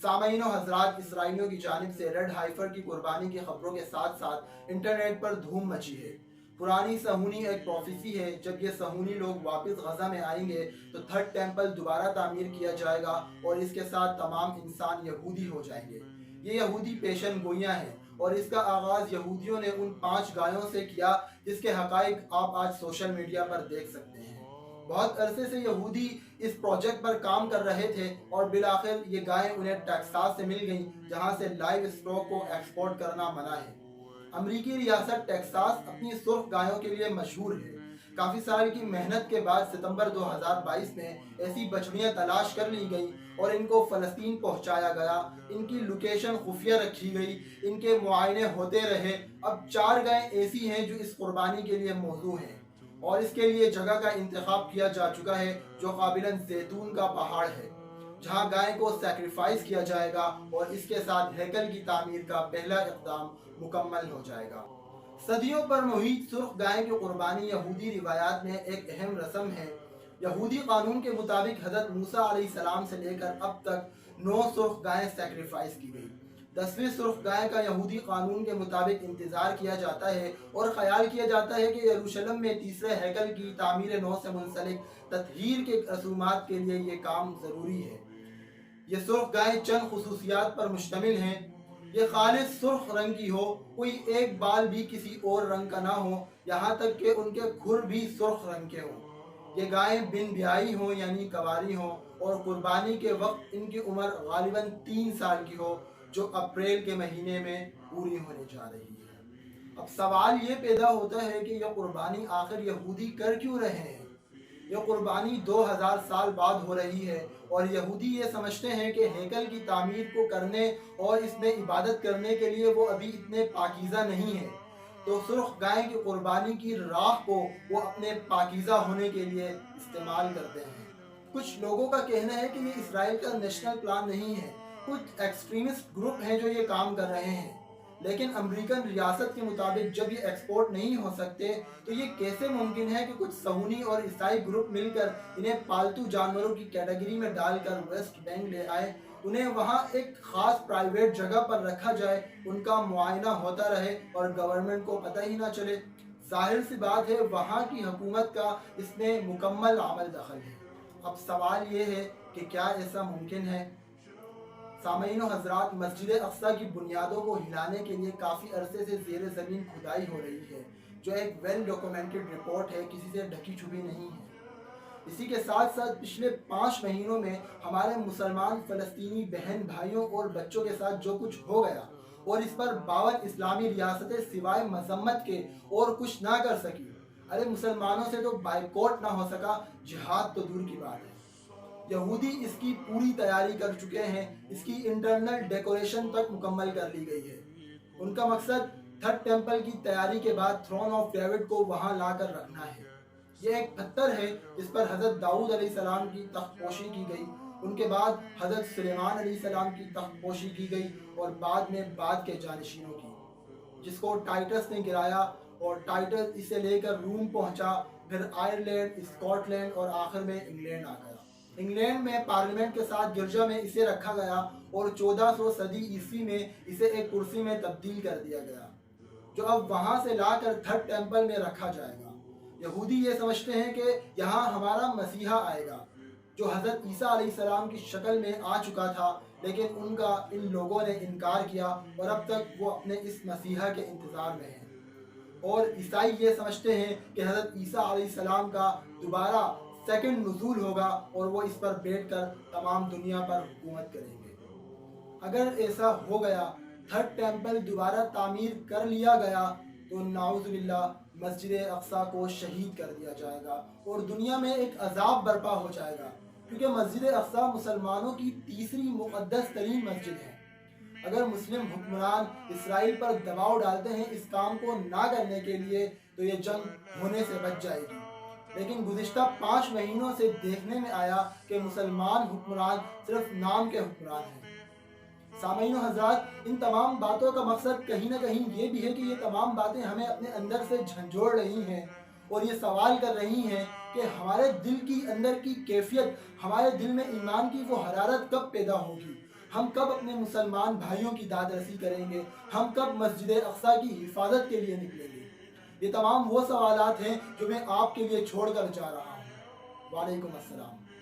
سامعین و حضرات، اسرائیلیوں کی جانب سے ریڈ ہائفر کی قربانی کی خبروں کے ساتھ ساتھ انٹرنیٹ پر دھوم مچی ہے۔ پرانی صہیونی ایک پروفیسی ہے، جب یہ صہیونی لوگ واپس غزہ میں آئیں گے تو تھرڈ ٹیمپل دوبارہ تعمیر کیا جائے گا اور اس کے ساتھ تمام انسان یہودی ہو جائیں گے۔ یہ یہودی پیشن گوئیاں ہیں اور اس کا آغاز یہودیوں نے ان 5 گایوں سے کیا جس کے حقائق آپ آج سوشل میڈیا پر دیکھ سکتے ہیں۔ بہت عرصے سے یہودی اس پروجیکٹ پر کام کر رہے تھے اور بالآخر یہ گائیں انہیں ٹیکساس سے مل گئیں، جہاں سے لائیو اسٹاک کو ایکسپورٹ کرنا منع ہے۔ امریکی ریاست ٹیکساس اپنی سرخ گایوں کے لیے مشہور ہے۔ کافی سال کی محنت کے بعد ستمبر 2022 میں ایسی بچڑیاں تلاش کر لی گئی اور ان کو فلسطین پہنچایا گیا۔ ان کی لوکیشن خفیہ رکھی گئی، ان کے معائنے ہوتے رہے۔ اب 4 گائیں ایسی ہیں جو اس قربانی کے لیے موزوں ہیں اور اس کے لیے جگہ کا انتخاب کیا جا چکا ہے جو قابلاً زیتون کا پہاڑ ہے، جہاں گائے کو سیکریفائز کیا جائے گا اور اس کے ساتھ ہیکل کی تعمیر کا پہلا اقدام مکمل ہو جائے گا۔ صدیوں پر محیط سرخ گائے کی قربانی یہودی روایات میں ایک اہم رسم ہے۔ یہودی قانون کے مطابق حضرت موسیٰ علیہ السلام سے لے کر اب تک 9 سرخ گائیں سیکریفائز کی گئی۔ 10ویں سرخ گائے کا یہودی قانون کے مطابق انتظار کیا جاتا ہے اور خیال کیا جاتا ہے کہ یروشلم میں تیسرے ہیکل کی تعمیر نو سے منسلک تطہیر کے رسومات کے لیے یہ کام ضروری ہے۔ یہ سرخ گائیں چند خصوصیات پر مشتمل ہیں۔ یہ خالص سرخ رنگ کی ہو، کوئی ایک بال بھی کسی اور رنگ کا نہ ہو، یہاں تک کہ ان کے کھر بھی سرخ رنگ کے ہوں۔ یہ گائیں بن بیائی ہوں یعنی کواری ہوں اور قربانی کے وقت ان کی عمر غالباً 3 سال کی ہو، جو اپریل کے مہینے میں پوری ہونے جا رہی ہے۔ اب سوال یہ پیدا ہوتا ہے کہ یہ قربانی آخر یہودی کر کیوں رہے ہیں؟ یہ قربانی 2000 سال بعد ہو رہی ہے اور یہودی یہ سمجھتے ہیں کہ ہیکل کی تعمیر کو کرنے اور اس میں عبادت کرنے کے لیے وہ ابھی اتنے پاکیزہ نہیں ہیں، تو سرخ گائے کی قربانی کی راہ کو وہ اپنے پاکیزہ ہونے کے لیے استعمال کرتے ہیں۔ کچھ لوگوں کا کہنا ہے کہ یہ اسرائیل کا نیشنل پلان نہیں ہے، کچھ ایکسٹریمسٹ گروپ ہیں جو یہ کام کر رہے ہیں، لیکن امریکن ریاست کے مطابق جب یہ ایکسپورٹ نہیں ہو سکتے تو یہ کیسے ممکن ہے کہ کچھ صہیونی اور عیسائی گروپ مل کر انہیں پالتو جانوروں کی کیٹیگری میں ڈال کر ویسٹ بینک لے آئے، انہیں وہاں ایک خاص پرائیویٹ جگہ پر رکھا جائے، ان کا معائنہ ہوتا رہے اور گورنمنٹ کو پتہ ہی نہ چلے۔ ظاہر سی بات ہے وہاں کی حکومت کا اس میں مکمل عمل دخل ہے۔ اب سوال یہ ہے کہ کیا ایسا ممکن ہے؟ سامعین و حضرات، مسجد اقصیٰ کی بنیادوں کو ہلانے کے لیے کافی عرصے سے زیر زمین کھدائی ہو رہی ہے، جو ایک ویل ڈاکومنٹڈ رپورٹ ہے، کسی سے ڈھکی چھپی نہیں ہے۔ اسی کے ساتھ ساتھ پچھلے 5 مہینوں میں ہمارے مسلمان فلسطینی بہن بھائیوں اور بچوں کے ساتھ جو کچھ ہو گیا اور اس پر 52 اسلامی ریاستیں سوائے مذمت کے اور کچھ نہ کر سکی۔ ارے مسلمانوں سے تو بائیکاٹ نہ ہو سکا، جہاد تو دور کی بات ہے۔ یہودی اس کی پوری تیاری کر چکے ہیں، اس کی انٹرنل ڈیکوریشن تک مکمل کر لی گئی ہے۔ ان کا مقصد تھرڈ ٹیمپل کی تیاری کے بعد تھرون آف ڈیوڈ کو وہاں لا کر رکھنا ہے۔ یہ ایک پتھر ہے جس پر حضرت داؤد علیہ السلام کی تخت پوشی کی گئی، ان کے بعد حضرت سلیمان علیہ السلام کی تخت پوشی کی گئی اور بعد میں بعد کے جانشینوں کی، جس کو ٹائٹس نے گرایا اور ٹائٹس اسے لے کر روم پہنچا، پھر آئرلینڈ، اسکاٹ لینڈ اور آخر میں انگلینڈ آ گیا۔ انگلینڈ میں پارلیمنٹ کے ساتھ گرجا میں اسے رکھا گیا اور 1400 صدی عیسوی میں اسے ایک کرسی میں تبدیل کر دیا گیا، جو اب وہاں سے لا کر تھرڈ ٹیمپل میں رکھا جائے گا۔ یہودی یہ سمجھتے ہیں کہ یہاں ہمارا مسیحا آئے گا، جو حضرت عیسیٰ علیہ السلام کی شکل میں آ چکا تھا، لیکن ان لوگوں نے انکار کیا اور اب تک وہ اپنے اس مسیحا کے انتظار میں ہیں۔ اور عیسائی یہ سمجھتے ہیں کہ حضرت عیسیٰ علیہ السلام کا دوبارہ سیکنڈ نزول ہوگا اور وہ اس پر بیٹھ کر تمام دنیا پر حکومت کریں گے۔ اگر ایسا ہو گیا، تھرڈ ٹیمپل دوبارہ تعمیر کر لیا گیا، تو نعوذ باللہ مسجد اقصیٰ کو شہید کر دیا جائے گا اور دنیا میں ایک عذاب برپا ہو جائے گا، کیونکہ مسجد اقصیٰ مسلمانوں کی تیسری مقدس ترین مسجد ہے۔ اگر مسلم حکمران اسرائیل پر دباؤ ڈالتے ہیں اس کام کو نہ کرنے کے لیے تو یہ جنگ ہونے سے بچ جائے گی، لیکن گزشتہ 5 مہینوں سے دیکھنے میں آیا کہ مسلمان حکمران صرف نام کے حکمران ہیں۔ سامعین و حضرات، ان تمام باتوں کا مقصد کہیں نہ کہیں یہ بھی ہے کہ یہ تمام باتیں ہمیں اپنے اندر سے جھنجھوڑ رہی ہیں اور یہ سوال کر رہی ہیں کہ ہمارے دل کی اندر کی کیفیت، ہمارے دل میں ایمان کی وہ حرارت کب پیدا ہوگی، ہم کب اپنے مسلمان بھائیوں کی داد رسی کریں گے؟ ہم کب مسجد اقصیٰ کی حفاظت کے لیے نکلیں گے؟ یہ تمام وہ سوالات ہیں جو میں آپ کے لیے چھوڑ کر جا رہا ہوں۔ وعلیکم السلام۔